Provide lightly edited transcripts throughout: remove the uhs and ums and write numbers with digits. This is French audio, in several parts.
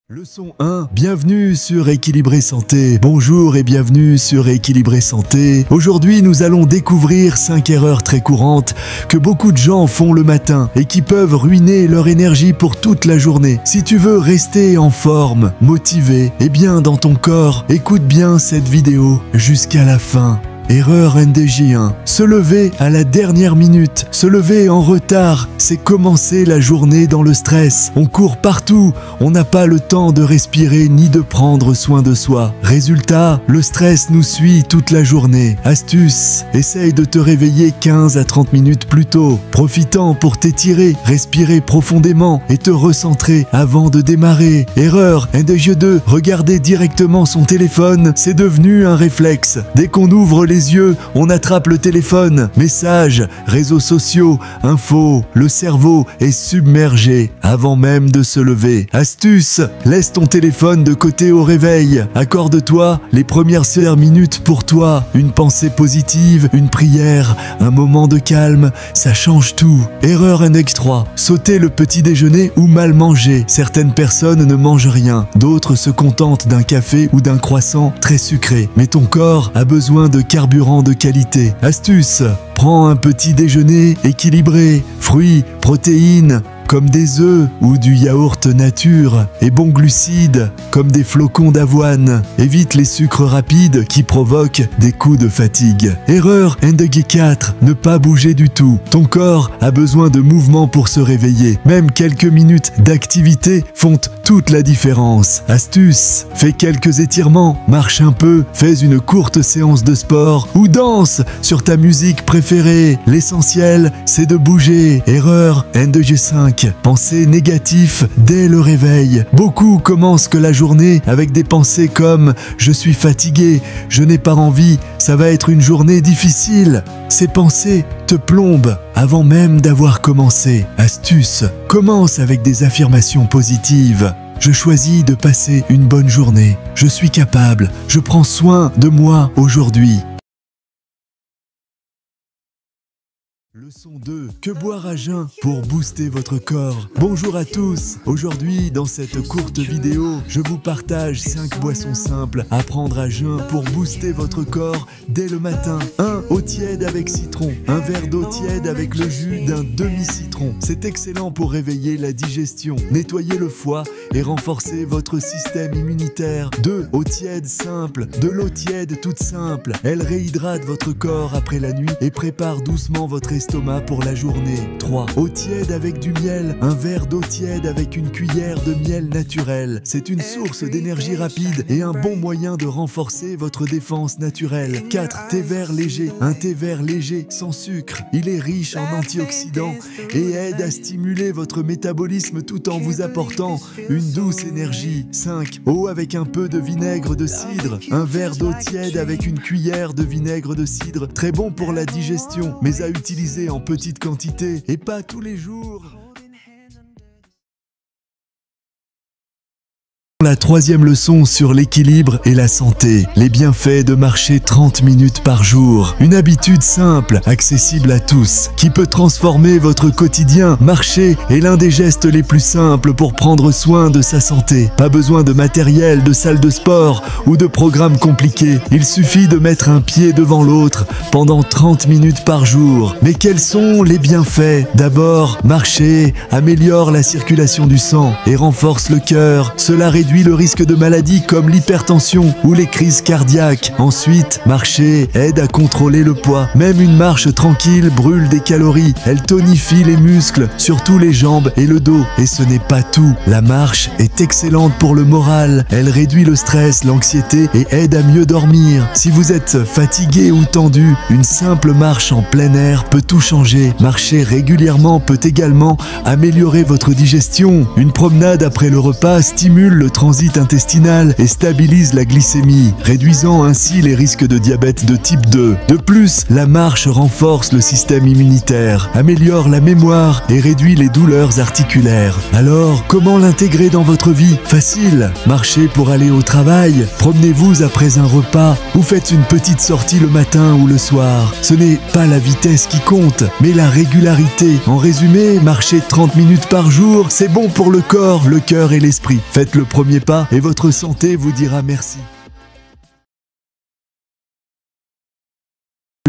Leçon 1, bienvenue sur Équilibré Santé. Bonjour et bienvenue sur Équilibré Santé. Aujourd'hui, nous allons découvrir 5 erreurs très courantes que beaucoup de gens font le matin et qui peuvent ruiner leur énergie pour toute la journée. Si tu veux rester en forme, motivé et bien dans ton corps, écoute bien cette vidéo jusqu'à la fin. Erreur NDJ1. Se lever à la dernière minute. Se lever en retard, c'est commencer la journée dans le stress. On court partout, on n'a pas le temps de respirer ni de prendre soin de soi. Résultat, le stress nous suit toute la journée. Astuce, essaye de te réveiller 15 à 30 minutes plus tôt, profitant pour t'étirer, respirer profondément et te recentrer avant de démarrer. Erreur NDJ2, regarder directement son téléphone, c'est devenu un réflexe. Dès qu'on ouvre les yeux, on attrape le téléphone. Messages, réseaux sociaux, infos, le cerveau est submergé avant même de se lever. Astuce, laisse ton téléphone de côté au réveil. Accorde-toi les premières 5 minutes pour toi. Une pensée positive, une prière, un moment de calme, ça change tout. Erreur NX3, sauter le petit déjeuner ou mal manger. Certaines personnes ne mangent rien, d'autres se contentent d'un café ou d'un croissant très sucré. Mais ton corps a besoin de carburant de qualité. Astuce, prends un petit déjeuner équilibré, fruits, protéines, comme des œufs ou du yaourt nature, et bons glucides, comme des flocons d'avoine. Évite les sucres rapides qui provoquent des coups de fatigue. Erreur NDG4, ne pas bouger du tout. Ton corps a besoin de mouvement pour se réveiller. Même quelques minutes d'activité font toute la différence. Astuce, fais quelques étirements, marche un peu, fais une courte séance de sport ou danse sur ta musique préférée. L'essentiel, c'est de bouger. Erreur NDG5, pensées négatives dès le réveil. Beaucoup commencent que la journée avec des pensées comme « je suis fatigué, je n'ai pas envie, ça va être une journée difficile ». Ces pensées te plombent avant même d'avoir commencé. Astuce, commence avec des affirmations positives. Je choisis de passer une bonne journée. Je suis capable. Je prends soin de moi aujourd'hui. Leçon 2. Que boire à jeun pour booster votre corps? Bonjour à tous. Aujourd'hui, dans cette courte vidéo, je vous partage 5 boissons simples à prendre à jeun pour booster votre corps dès le matin. 1. Eau tiède avec citron. Un verre d'eau tiède avec le jus d'un demi-citron. C'est excellent pour réveiller la digestion, nettoyer le foie et renforcer votre système immunitaire. 2. Eau tiède simple. De l'eau tiède toute simple. Elle réhydrate votre corps après la nuit et prépare doucement votre estomac pour la journée. 3. Eau tiède avec du miel. Un verre d'eau tiède avec une cuillère de miel naturel. C'est une source d'énergie rapide et un bon moyen de renforcer votre défense naturelle. 4. Thé vert léger. Un thé vert léger sans sucre. Il est riche en antioxydants et aide à stimuler votre métabolisme tout en vous apportant une douce énergie. 5. Eau avec un peu de vinaigre de cidre. Un verre d'eau tiède avec une cuillère de vinaigre de cidre. Très bon pour la digestion, mais à utiliser en petite quantité et pas tous les jours. La 3e leçon sur l'équilibre et la santé. Les bienfaits de marcher 30 minutes par jour. Une habitude simple, accessible à tous, qui peut transformer votre quotidien. Marcher est l'un des gestes les plus simples pour prendre soin de sa santé. Pas besoin de matériel, de salle de sport ou de programme compliqué. Il suffit de mettre un pied devant l'autre pendant 30 minutes par jour. Mais quels sont les bienfaits? D'abord, marcher améliore la circulation du sang et renforce le cœur. Cela réduit le risque de maladies comme l'hypertension ou les crises cardiaques. Ensuite, marcher aide à contrôler le poids. Même une marche tranquille brûle des calories. Elle tonifie les muscles, surtout les jambes et le dos. Et ce n'est pas tout. La marche est excellente pour le moral. Elle réduit le stress, l'anxiété et aide à mieux dormir. Si vous êtes fatigué ou tendu, une simple marche en plein air peut tout changer. Marcher régulièrement peut également améliorer votre digestion. Une promenade après le repas stimule le transit intestinal et stabilise la glycémie, réduisant ainsi les risques de diabète de type 2. De plus, la marche renforce le système immunitaire, améliore la mémoire et réduit les douleurs articulaires. Alors, comment l'intégrer dans votre vie? Facile. Marchez pour aller au travail, promenez-vous après un repas ou faites une petite sortie le matin ou le soir. Ce n'est pas la vitesse qui compte, mais la régularité. En résumé, marcher 30 minutes par jour, c'est bon pour le corps, le cœur et l'esprit. Faites le premier premier pas et votre santé vous dira merci.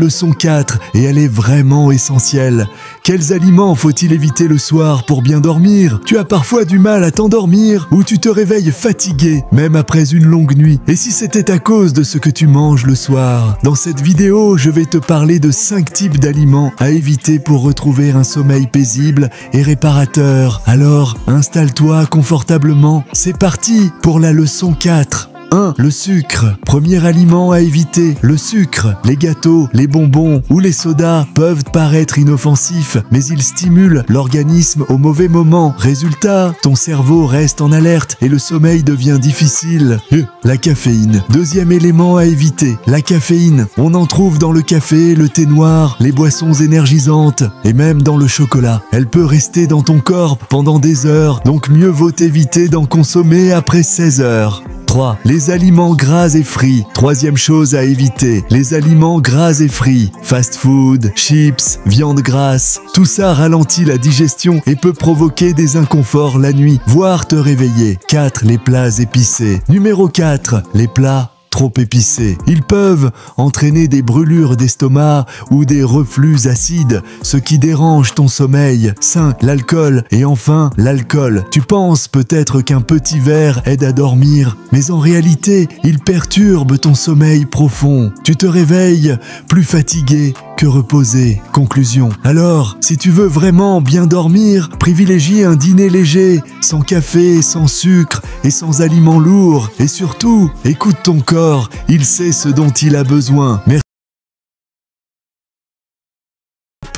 Leçon 4, et elle est vraiment essentielle. Quels aliments faut-il éviter le soir pour bien dormir? Tu as parfois du mal à t'endormir ou tu te réveilles fatigué, même après une longue nuit. Et si c'était à cause de ce que tu manges le soir? Dans cette vidéo, je vais te parler de 5 types d'aliments à éviter pour retrouver un sommeil paisible et réparateur. Alors, installe-toi confortablement. C'est parti pour la leçon 4. 1. Le sucre. Premier aliment à éviter. Le sucre. Les gâteaux, les bonbons ou les sodas peuvent paraître inoffensifs, mais ils stimulent l'organisme au mauvais moment. Résultat, ton cerveau reste en alerte et le sommeil devient difficile. La caféine. Deuxième élément à éviter. La caféine. On en trouve dans le café, le thé noir, les boissons énergisantes et même dans le chocolat. Elle peut rester dans ton corps pendant des heures, donc mieux vaut éviter d'en consommer après 16 heures. 3. Les aliments gras et frits. Troisième chose à éviter. Les aliments gras et frits. Fast food, chips, viande grasse. Tout ça ralentit la digestion et peut provoquer des inconforts la nuit, voire te réveiller. 4. Les plats épicés. Numéro 4. Les plats trop épicés. Ils peuvent entraîner des brûlures d'estomac ou des reflux acides, ce qui dérange ton sommeil. 5. L'alcool. Et enfin, l'alcool. Tu penses peut-être qu'un petit verre aide à dormir, mais en réalité, il perturbe ton sommeil profond. Tu te réveilles plus fatigué que reposé. Conclusion. Alors, si tu veux vraiment bien dormir, privilégie un dîner léger, sans café, sans sucre et sans aliments lourds. Et surtout, écoute ton corps, il sait ce dont il a besoin. Merci.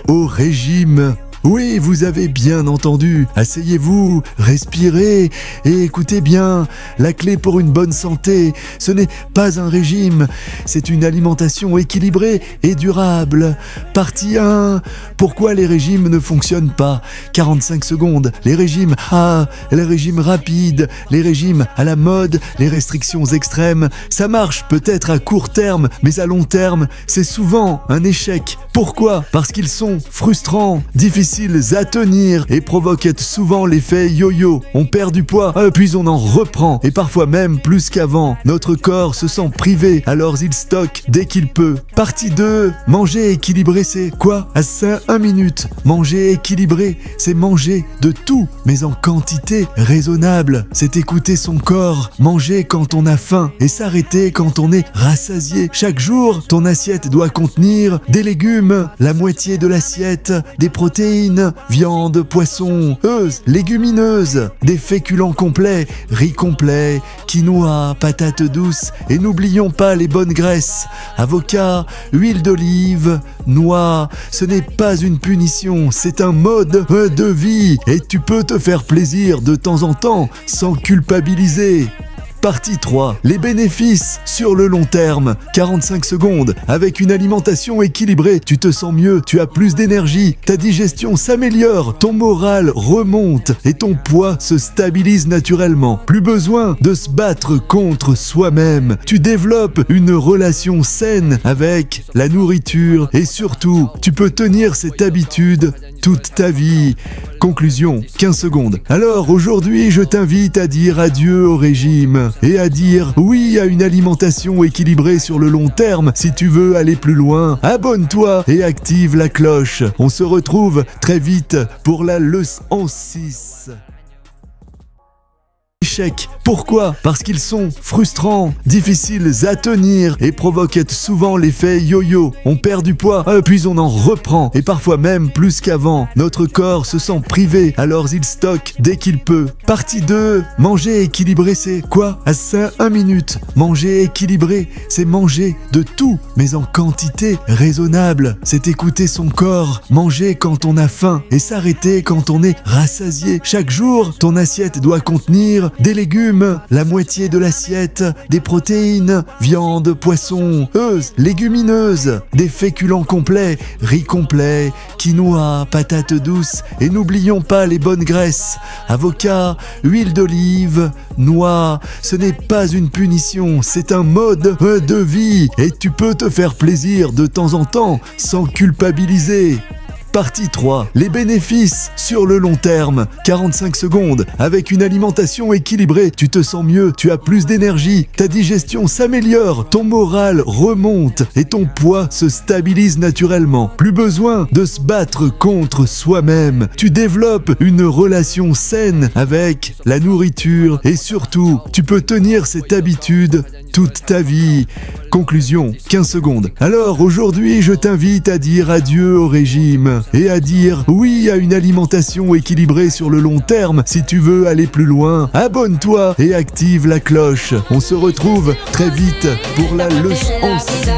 Au régime. Oui, vous avez bien entendu. Asseyez-vous, respirez et écoutez bien. La clé pour une bonne santé, ce n'est pas un régime, c'est une alimentation équilibrée et durable. Partie 1. Pourquoi les régimes ne fonctionnent pas? 45 secondes. Les régimes rapides, les régimes à la mode, les restrictions extrêmes. Ça marche peut-être à court terme, mais à long terme, c'est souvent un échec. Pourquoi? Parce qu'ils sont frustrants, difficiles à tenir et provoquent souvent l'effet yo-yo. On perd du poids, puis on en reprend, et parfois même plus qu'avant. Notre corps se sent privé, alors il stocke dès qu'il peut. Partie 2. Manger équilibré, c'est quoi? À 1 minute. Manger équilibré, c'est manger de tout, mais en quantité raisonnable. C'est écouter son corps, manger quand on a faim et s'arrêter quand on est rassasié. Chaque jour, ton assiette doit contenir des légumes, la moitié de l'assiette, des protéines, viande, poisson, légumineuses, des féculents complets, riz complet, quinoa, patates douces et n'oublions pas les bonnes graisses, avocat, huile d'olive, noix. Ce n'est pas une punition, c'est un mode de vie et tu peux te faire plaisir de temps en temps sans culpabiliser. Partie 3. Les bénéfices sur le long terme. 45 secondes. Avec une alimentation équilibrée, tu te sens mieux, tu as plus d'énergie, ta digestion s'améliore, ton moral remonte et ton poids se stabilise naturellement. Plus besoin de se battre contre soi-même. Tu développes une relation saine avec la nourriture et surtout, tu peux tenir cette habitude toute ta vie. Conclusion, 15 secondes. Alors aujourd'hui, je t'invite à dire adieu au régime et à dire oui à une alimentation équilibrée sur le long terme. Si tu veux aller plus loin, abonne-toi et active la cloche. On se retrouve très vite pour la leçon 6. Échec. Pourquoi? Parce qu'ils sont frustrants, difficiles à tenir et provoquent souvent l'effet yo-yo. On perd du poids, puis on en reprend, et parfois même plus qu'avant. Notre corps se sent privé, alors il stocke dès qu'il peut. Partie 2. Manger équilibré, c'est quoi? À 1 minute. Manger équilibré, c'est manger de tout, mais en quantité raisonnable. C'est écouter son corps, manger quand on a faim et s'arrêter quand on est rassasié. Chaque jour, ton assiette doit contenir des légumes, la moitié de l'assiette, des protéines, viande, poisson, légumineuses, des féculents complets, riz complet, quinoa, patates douces et n'oublions pas les bonnes graisses, avocat, huile d'olive, noix. Ce n'est pas une punition, c'est un mode de vie et tu peux te faire plaisir de temps en temps sans culpabiliser. Partie 3. Les bénéfices sur le long terme. 45 secondes. Avec une alimentation équilibrée, tu te sens mieux, tu as plus d'énergie, ta digestion s'améliore, ton moral remonte et ton poids se stabilise naturellement. Plus besoin de se battre contre soi-même. Tu développes une relation saine avec la nourriture et surtout, tu peux tenir cette habitude toute ta vie. Conclusion, 15 secondes. Alors aujourd'hui, je t'invite à dire adieu au régime et à dire oui à une alimentation équilibrée sur le long terme. Si tu veux aller plus loin, abonne-toi et active la cloche. On se retrouve très vite pour la leçon 6.